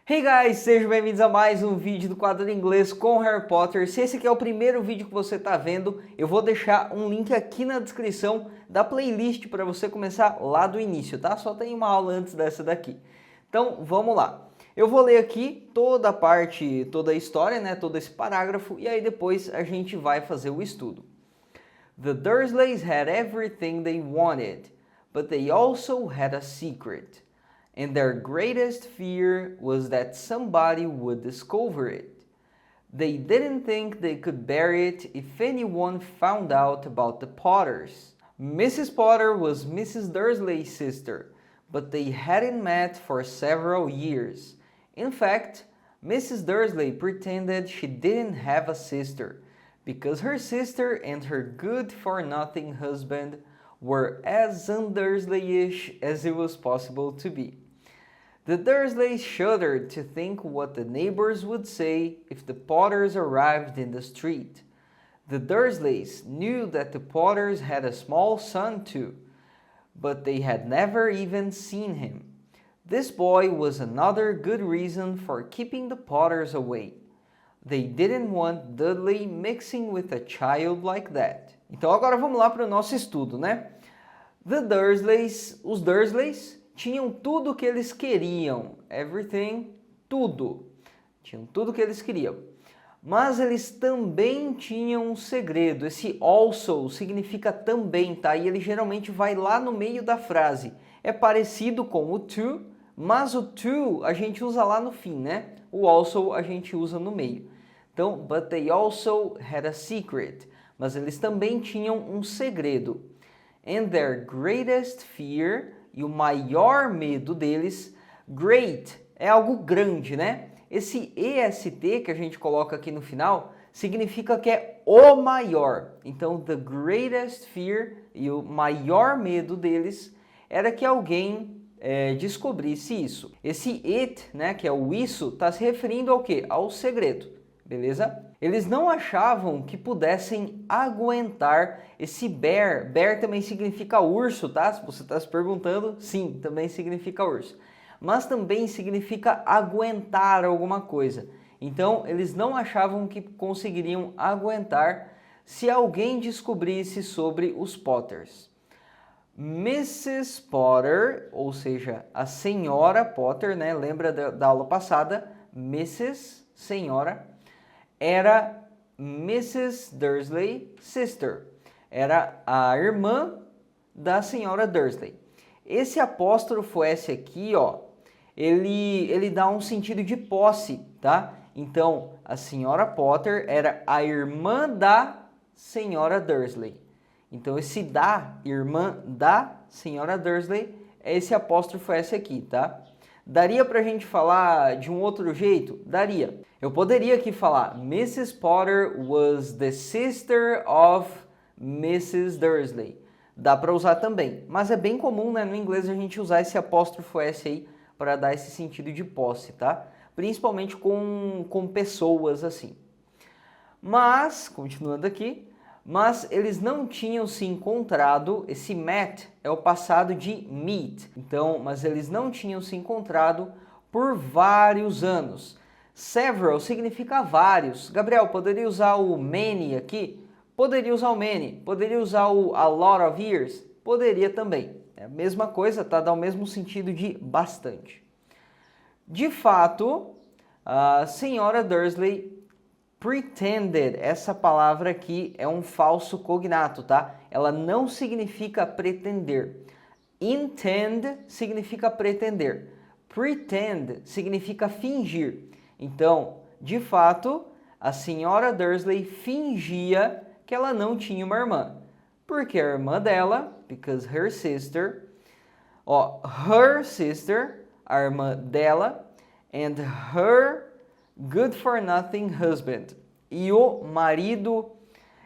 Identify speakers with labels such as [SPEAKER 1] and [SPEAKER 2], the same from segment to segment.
[SPEAKER 1] Hey guys, sejam bem-vindos a mais um vídeo do quadro de inglês com Harry Potter. Se esse aqui é o primeiro vídeo que você está vendo, eu vou deixar um link aqui na descrição da playlist para você começar lá do início, tá? Só tem uma aula antes dessa daqui. Então, vamos lá. Eu vou ler aqui toda a parte, toda a história, né? Todo esse parágrafo e aí depois a gente vai fazer o estudo. The Dursleys had everything they wanted, but they also had a secret. And their greatest fear was that somebody would discover it. They didn't think they could bear it if anyone found out about the Potters. Mrs. Potter was Mrs. Dursley's sister, but they hadn't met for several years. In fact, Mrs. Dursley pretended she didn't have a sister, because her sister and her good-for-nothing husband were as un-Dursleyish as it was possible to be. The Dursleys shuddered to think what the neighbors would say if the Potters arrived in the street. The Dursleys knew that the Potters had a small son too, but they had never even seen him. This boy was another good reason for keeping the Potters away. They didn't want Dudley mixing with a child like that. Então agora vamos lá para o nosso estudo, né? The Dursleys, os Dursleys tinham tudo o que eles queriam, everything, tudo. Tinham tudo o que eles queriam. Mas eles também tinham um segredo. Esse also significa também, tá? E ele geralmente vai lá no meio da frase. É parecido com o to, mas o to a gente usa lá no fim, né? O also a gente usa no meio. Então, but they also had a secret. Mas eles também tinham um segredo. And their greatest fear, e o maior medo deles, great, é algo grande, né? Esse EST que a gente coloca aqui no final, significa que é o maior. Então, the greatest fear, e o maior medo deles, era que alguém descobrisse isso. Esse it, né, que é o isso, está se referindo ao quê? Ao segredo, beleza? Eles não achavam que pudessem aguentar esse bear. Bear também significa urso, tá? Se você está se perguntando, sim, também significa urso. Mas também significa aguentar alguma coisa. Então, eles não achavam que conseguiriam aguentar se alguém descobrisse sobre os Potters. Mrs. Potter, ou seja, a senhora Potter, né? Lembra da aula passada? Mrs., senhora, era Mrs. Dursley sister. Era a irmã da senhora Dursley. Esse apóstrofo S aqui, ó, ele dá um sentido de posse, tá? Então, a senhora Potter era a irmã da senhora Dursley. Então, esse da, irmã da senhora Dursley, é esse apóstrofo S aqui, tá? Daria pra gente falar de um outro jeito? Daria. Eu poderia aqui falar Mrs. Potter was the sister of Mrs. Dursley. Dá para usar também, mas é bem comum, né, no inglês a gente usar esse apóstrofo S aí para dar esse sentido de posse, tá? Principalmente com pessoas assim. Mas, continuando aqui, mas eles não tinham se encontrado, esse met é o passado de meet, então, mas eles não tinham se encontrado por vários anos. Several significa vários. Gabriel, poderia usar o many aqui? Poderia usar o many. Poderia usar o a lot of years? Poderia também. É a mesma coisa, tá? Dá o mesmo sentido de bastante. De fato, a senhora Dursley pretended, essa palavra aqui é um falso cognato, tá? Ela não significa pretender. Intend significa pretender. Pretend significa fingir. Então, de fato, a senhora Dursley fingia que ela não tinha uma irmã. Porque a irmã dela, because her sister, her sister, a irmã dela, and her good-for-nothing husband. E o marido,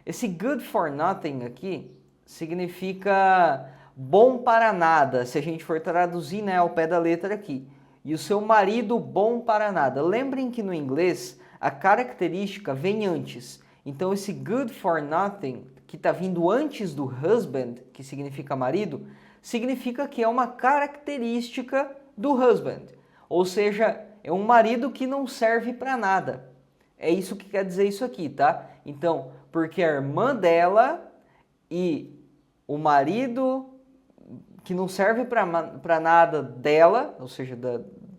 [SPEAKER 1] esse good-for-nothing aqui significa bom para nada, se a gente for traduzir, né, ao pé da letra aqui. E o seu marido bom para nada. Lembrem que no inglês a característica vem antes. Então esse good-for-nothing, que está vindo antes do husband, que significa marido, significa que é uma característica do husband. Ou seja, é um marido que não serve para nada. É isso que quer dizer isso aqui, tá? Então, porque a irmã dela e o marido que não serve para nada dela, ou seja,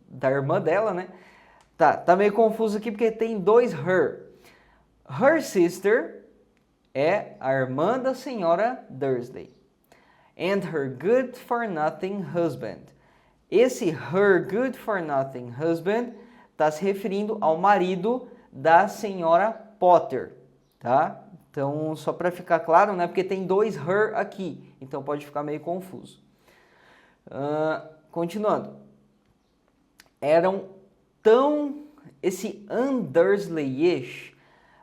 [SPEAKER 1] da irmã dela, né? Tá meio confuso aqui porque tem dois her. Her sister é a irmã da senhora Dursley. And her good-for-nothing husband. Esse her good-for-nothing husband está se referindo ao marido da senhora Potter, tá? Então, só para ficar claro, né? Porque tem dois her aqui, então pode ficar meio confuso. Continuando. Esse un-Dursley-ish,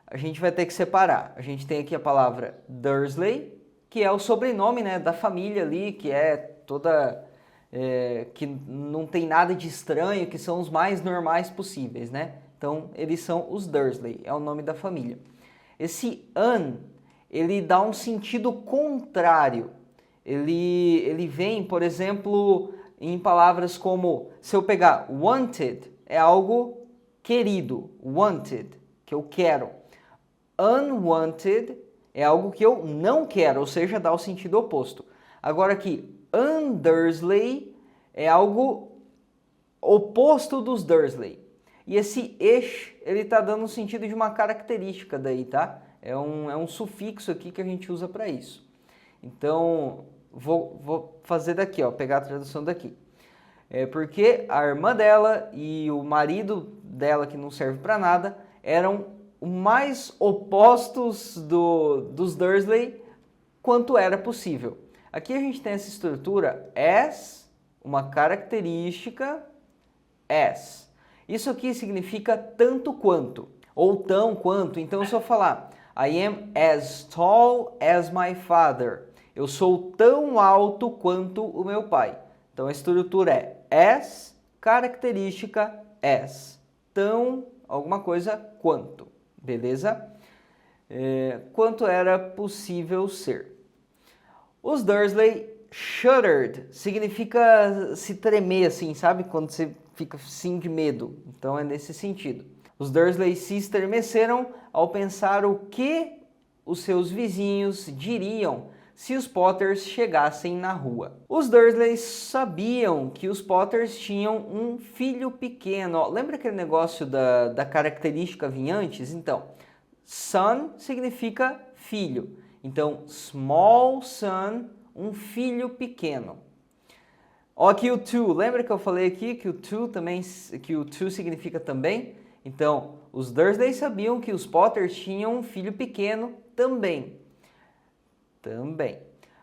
[SPEAKER 1] a gente vai ter que separar. A gente tem aqui a palavra Dursley, que é o sobrenome, né, da família ali, que é toda... que não tem nada de estranho, que são os mais normais possíveis, né? Então, eles são os Dursley, é o nome da família. Esse un, ele dá um sentido contrário. Ele vem, por exemplo, em palavras como, se eu pegar wanted, é algo querido, wanted, que eu quero. Unwanted é algo que eu não quero, ou seja, dá o sentido oposto. Agora aqui, un-Dursley é algo oposto dos Dursley. E esse ish, ele está dando o sentido de uma característica daí, tá? É um sufixo aqui que a gente usa para isso. Então, vou fazer daqui, ó, pegar a tradução daqui. Porque a irmã dela e o marido dela, que não serve para nada, eram mais opostos dos Dursley quanto era possível. Aqui a gente tem essa estrutura as, uma característica as. Isso aqui significa tanto quanto, ou tão quanto. Então, se eu falar I am as tall as my father, eu sou tão alto quanto o meu pai. Então, a estrutura é as, característica as. Tão, alguma coisa, quanto. Beleza? Quanto era possível ser. Os Dursley shuddered significa se tremer, assim, sabe? Quando você fica assim de medo. Então é nesse sentido. Os Dursley se estremeceram ao pensar o que os seus vizinhos diriam se os Potters chegassem na rua. Os Dursley sabiam que os Potters tinham um filho pequeno. Lembra aquele negócio da característica vinha antes? Então, son significa filho. Então, small son, um filho pequeno. Ó, aqui o to, lembra que eu falei aqui que o to significa também? Então, os Dursley sabiam que os Potters tinham um filho pequeno também.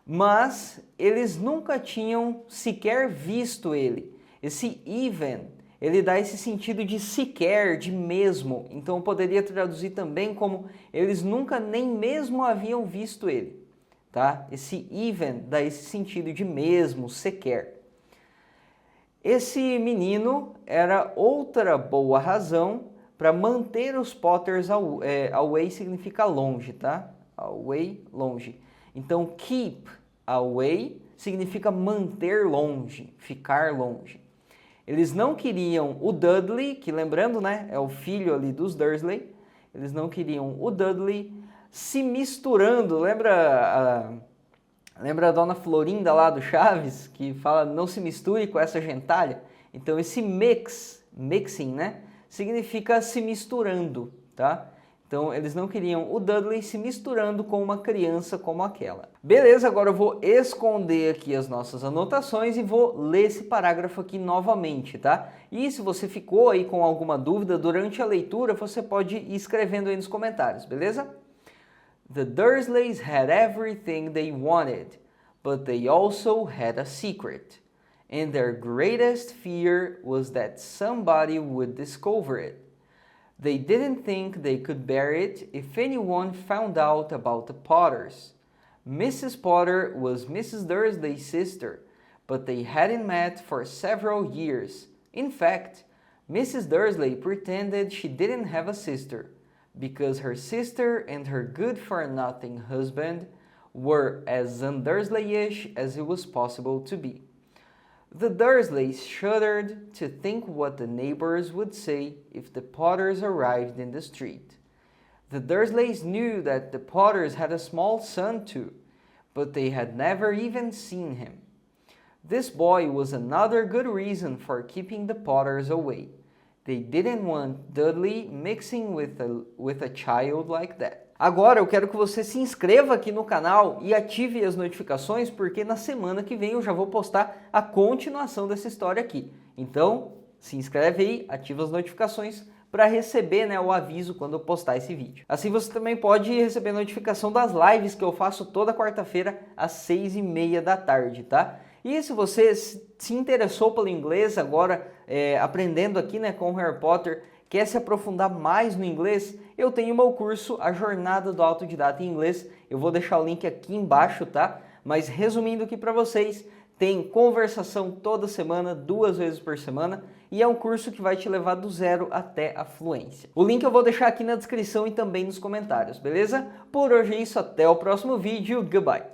[SPEAKER 1] Mas eles nunca tinham sequer visto ele. Esse even, ele dá esse sentido de sequer, de mesmo. Então, eu poderia traduzir também como eles nunca nem mesmo haviam visto ele. Tá? Esse even dá esse sentido de mesmo, sequer. Esse menino era outra boa razão para manter os Potters away significa longe, tá? Away, longe. Então, keep away significa manter longe, ficar longe. Eles não queriam o Dudley, que lembrando, né, é o filho ali dos Dursley. Eles não queriam o Dudley se misturando. Lembra a dona Florinda lá do Chaves, que fala não se misture com essa gentalha? Então esse mixing, né, significa se misturando, tá? Então eles não queriam o Dudley se misturando com uma criança como aquela. Beleza, agora eu vou esconder aqui as nossas anotações e vou ler esse parágrafo aqui novamente, tá? E se você ficou aí com alguma dúvida durante a leitura, você pode ir escrevendo aí nos comentários, beleza? The Dursleys had everything they wanted, but they also had a secret. And their greatest fear was that somebody would discover it. They didn't think they could bear it if anyone found out about the Potters. Mrs. Potter was Mrs. Dursley's sister, but they hadn't met for several years. In fact, Mrs. Dursley pretended she didn't have a sister, because her sister and her good-for-nothing husband were as un-Dursley-ish as it was possible to be. The Dursleys shuddered to think what the neighbors would say if the Potters arrived in the street. The Dursleys knew that the Potters had a small son too, but they had never even seen him. This boy was another good reason for keeping the Potters away. They didn't want Dudley mixing with a child like that. Agora eu quero que você se inscreva aqui no canal e ative as notificações, porque na semana que vem eu já vou postar a continuação dessa história aqui. Então, se inscreve aí, ativa as notificações para receber, né, o aviso quando eu postar esse vídeo. Assim você também pode receber notificação das lives que eu faço toda quarta-feira às 6h30 da tarde, tá? E se você se interessou pelo inglês agora, aprendendo aqui, né, com Harry Potter, quer se aprofundar mais no inglês, eu tenho meu curso, A Jornada do Autodidata em Inglês. Eu vou deixar o link aqui embaixo, tá? Mas resumindo aqui para vocês, tem conversação toda semana, 2 vezes por semana, e é um curso que vai te levar do zero até a fluência. O link eu vou deixar aqui na descrição e também nos comentários, beleza? Por hoje é isso, até o próximo vídeo, goodbye!